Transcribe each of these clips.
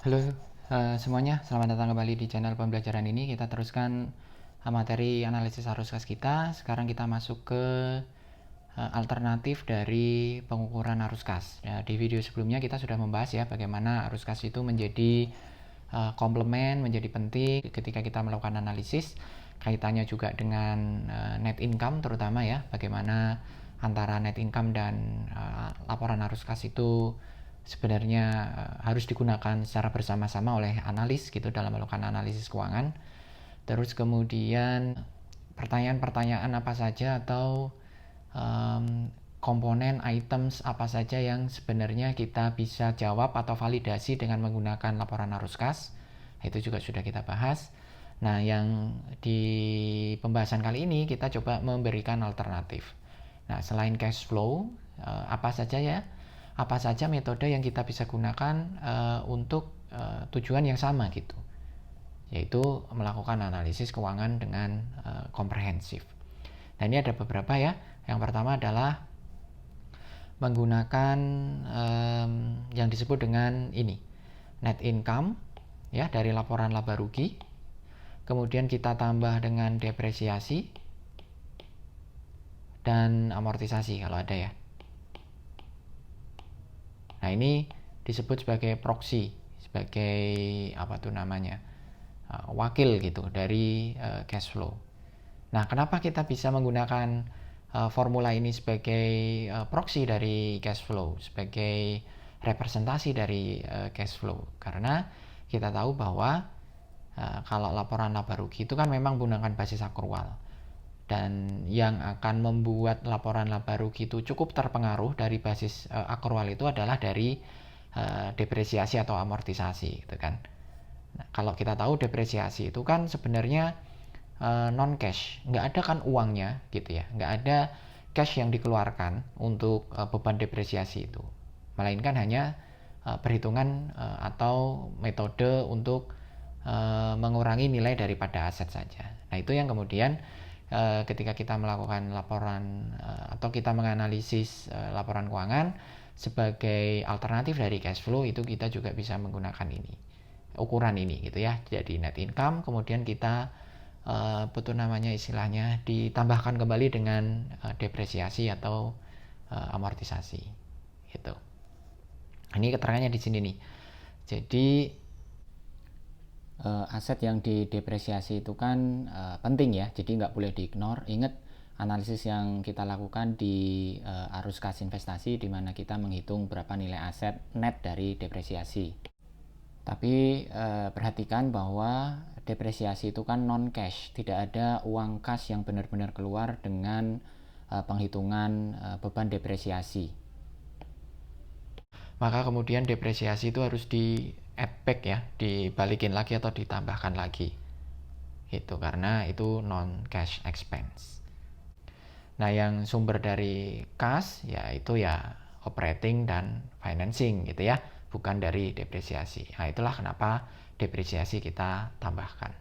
Halo semuanya, selamat datang kembali di channel pembelajaran ini. Kita teruskan materi analisis arus kas kita. Sekarang kita masuk ke alternatif dari pengukuran arus kas. Ya, di video sebelumnya kita sudah membahas ya bagaimana arus kas itu menjadi komplement, menjadi penting ketika kita melakukan analisis. Kaitannya juga dengan net income terutama ya, bagaimana antara net income dan laporan arus kas itu sebenarnya harus digunakan secara bersama-sama oleh analis gitu dalam melakukan analisis keuangan. Terus kemudian pertanyaan-pertanyaan apa saja atau komponen items apa saja yang sebenarnya kita bisa jawab atau validasi dengan menggunakan laporan arus kas, itu juga sudah kita bahas. Nah, yang di pembahasan kali ini kita coba memberikan alternatif. Nah, selain cash flow, apa saja ya? Apa saja metode yang kita bisa gunakan untuk tujuan yang sama gitu, yaitu melakukan analisis keuangan dengan komprehensif. Nah, ini ada beberapa ya. Yang pertama adalah menggunakan yang disebut dengan ini, net income ya, dari laporan laba rugi. Kemudian kita tambah dengan depresiasi dan amortisasi kalau ada ya. Nah, ini disebut sebagai proxy, sebagai apa tuh namanya, wakil gitu dari cash flow. Nah, kenapa kita bisa menggunakan formula ini sebagai proxy dari cash flow, sebagai representasi dari cash flow? Karena kita tahu bahwa kalau laporan laba rugi itu kan memang menggunakan basis akrual. Dan yang akan membuat laporan laba rugi itu cukup terpengaruh dari basis akrual itu adalah dari depresiasi atau amortisasi gitu kan. Nah, kalau kita tahu depresiasi itu kan sebenarnya non cash, nggak ada kan uangnya gitu ya, nggak ada cash yang dikeluarkan untuk beban depresiasi itu, melainkan hanya perhitungan atau metode untuk mengurangi nilai daripada aset saja. Nah, itu yang kemudian ketika kita melakukan laporan atau kita menganalisis laporan keuangan sebagai alternatif dari cash flow, itu kita juga bisa menggunakan ini, ukuran ini gitu ya. Jadi net income, kemudian kita betul namanya istilahnya ditambahkan kembali dengan depresiasi atau amortisasi gitu. Ini keterangannya di sini nih. Jadi aset yang didepresiasi itu kan penting ya, jadi nggak boleh diignore. Ingat analisis yang kita lakukan di arus kas investasi, di mana kita menghitung berapa nilai aset net dari depresiasi. Tapi perhatikan bahwa depresiasi itu kan non cash, tidak ada uang kas yang benar-benar keluar dengan penghitungan beban depresiasi. Maka kemudian depresiasi itu harus di add back ya, dibalikin lagi atau ditambahkan lagi itu, karena itu non cash expense. Nah, yang sumber dari kas ya itu ya operating dan financing gitu ya, bukan dari depresiasi. Nah, itulah kenapa depresiasi kita tambahkan.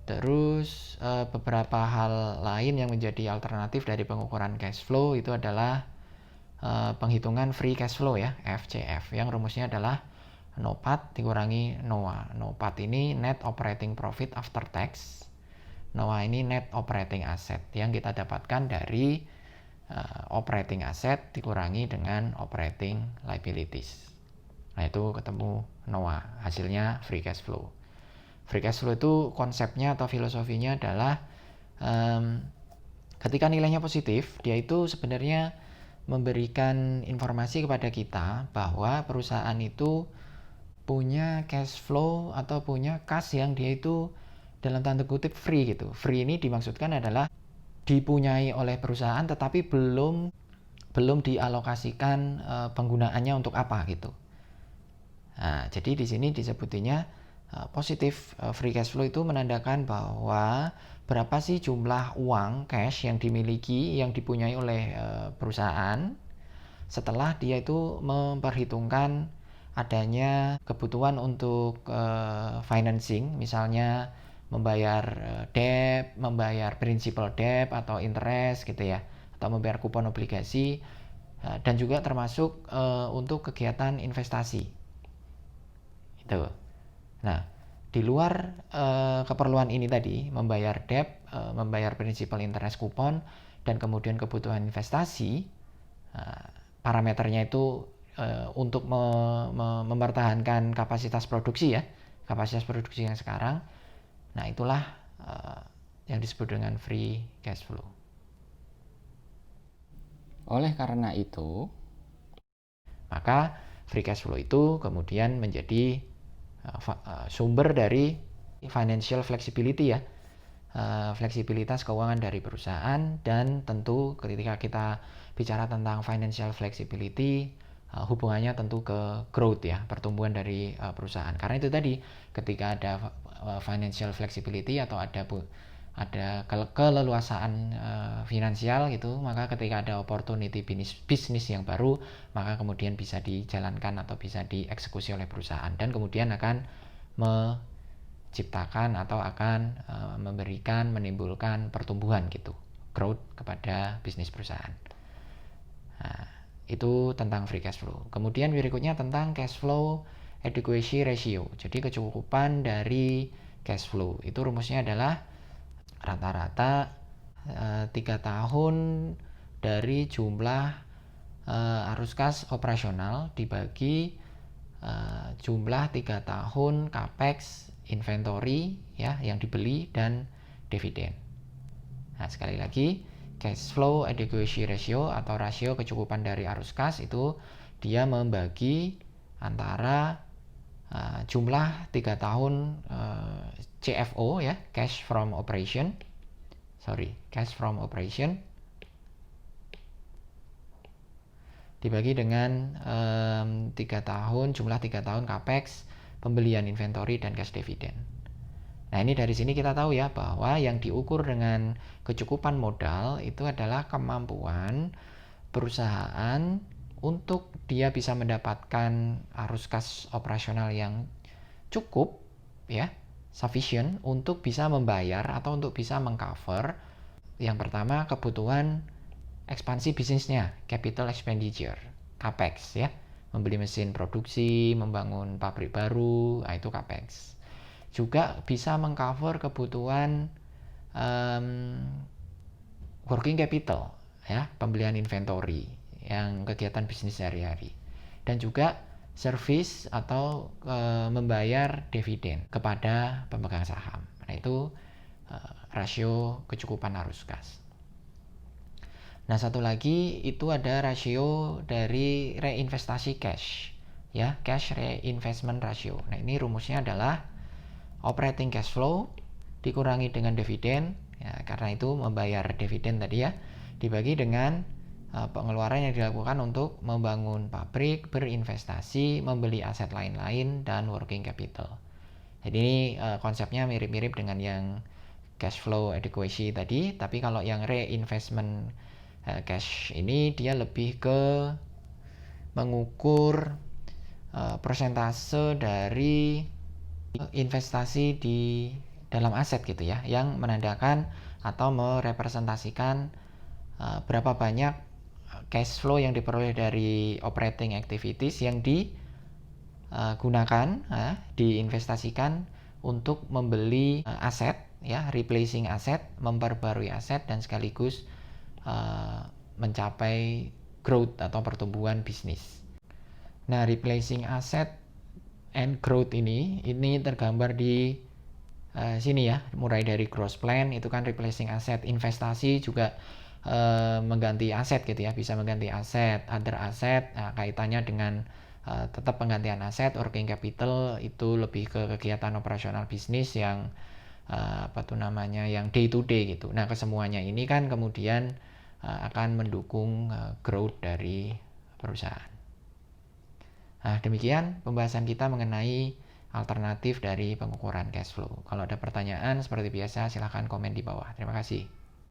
Terus beberapa hal lain yang menjadi alternatif dari pengukuran cash flow itu adalah penghitungan free cash flow ya, FCF, yang rumusnya adalah NOPAT dikurangi NOA. NOPAT ini net operating profit after tax, NOA ini net operating asset yang kita dapatkan dari operating asset dikurangi dengan operating liabilities. Nah, itu ketemu NOA, hasilnya free cash flow. Free cash flow itu konsepnya atau filosofinya adalah ketika nilainya positif, dia itu sebenarnya memberikan informasi kepada kita bahwa perusahaan itu punya cash flow atau punya kas yang dia itu dalam tanda kutip free gitu. Free ini dimaksudkan adalah dipunyai oleh perusahaan tetapi belum dialokasikan penggunaannya untuk apa gitu. Nah, jadi di sini disebutinya positif free cash flow itu menandakan bahwa berapa sih jumlah uang cash yang dimiliki, yang dipunyai oleh perusahaan setelah dia itu memperhitungkan adanya kebutuhan untuk financing, misalnya membayar debt, membayar principal debt atau interest gitu ya, atau membayar kupon obligasi, dan juga termasuk untuk kegiatan investasi. Gitu. Nah, di luar keperluan ini tadi, membayar debt, membayar principal interest coupon, dan kemudian kebutuhan investasi, parameternya itu untuk mempertahankan kapasitas produksi ya, kapasitas produksi yang sekarang. Nah, itulah yang disebut dengan free cash flow. Oleh karena itu, maka free cash flow itu kemudian menjadi sumber dari financial flexibility ya, fleksibilitas keuangan dari perusahaan. Dan tentu ketika kita bicara tentang financial flexibility, hubungannya tentu ke growth ya, pertumbuhan dari perusahaan. Karena itu tadi, ketika ada financial flexibility atau ada keleluasaan finansial gitu, maka ketika ada opportunity bisnis yang baru, maka kemudian bisa dijalankan atau bisa dieksekusi oleh perusahaan, dan kemudian akan menciptakan atau akan menimbulkan pertumbuhan gitu, growth kepada bisnis perusahaan. Nah, itu tentang free cash flow. Kemudian berikutnya tentang cash flow adequacy ratio. Jadi kecukupan dari cash flow itu rumusnya adalah rata-rata 3 tahun dari jumlah arus kas operasional dibagi jumlah 3 tahun capex, inventory ya yang dibeli, dan dividen. Nah, sekali lagi, cash flow adequacy ratio atau rasio kecukupan dari arus kas itu dia membagi antara jumlah 3 tahun CFO ya, cash from operation dibagi dengan 3 tahun, jumlah 3 tahun capex, pembelian inventory, dan cash dividend. Nah, ini dari sini kita tahu ya bahwa yang diukur dengan kecukupan modal itu adalah kemampuan perusahaan untuk dia bisa mendapatkan arus kas operasional yang cukup ya, sufficient untuk bisa membayar atau untuk bisa mengcover yang pertama kebutuhan ekspansi bisnisnya, capital expenditure, capex ya, membeli mesin produksi, membangun pabrik baru, itu capex. Juga bisa mengcover kebutuhan working capital ya, pembelian inventory yang kegiatan bisnis sehari-hari, dan juga service atau membayar dividen kepada pemegang saham. Nah, itu rasio kecukupan arus kas. Nah, satu lagi itu ada rasio dari reinvestasi cash ya, cash reinvestment ratio. Nah, ini rumusnya adalah operating cash flow dikurangi dengan dividen ya, karena itu membayar dividen tadi ya, dibagi dengan pengeluaran yang dilakukan untuk membangun pabrik, berinvestasi, membeli aset lain-lain, dan working capital. Jadi ini konsepnya mirip-mirip dengan yang cash flow adequacy tadi, tapi kalau yang reinvestment cash ini dia lebih ke mengukur persentase dari investasi di dalam aset gitu ya, yang menandakan atau merepresentasikan berapa banyak cash flow yang diperoleh dari operating activities yang digunakan, diinvestasikan untuk membeli aset ya, replacing aset, memperbarui aset, dan sekaligus mencapai growth atau pertumbuhan bisnis. Nah, replacing asset and growth ini tergambar di sini ya, mulai dari growth plan itu kan replacing asset, investasi juga mengganti aset gitu ya, bisa mengganti aset, other asset, kaitannya dengan tetap penggantian aset, working capital itu lebih ke kegiatan operasional bisnis yang yang day to day gitu. Nah, kesemuanya ini kan kemudian akan mendukung growth dari perusahaan. Nah, demikian pembahasan kita mengenai alternatif dari pengukuran cash flow. Kalau ada pertanyaan seperti biasa silahkan komen di bawah. Terima kasih.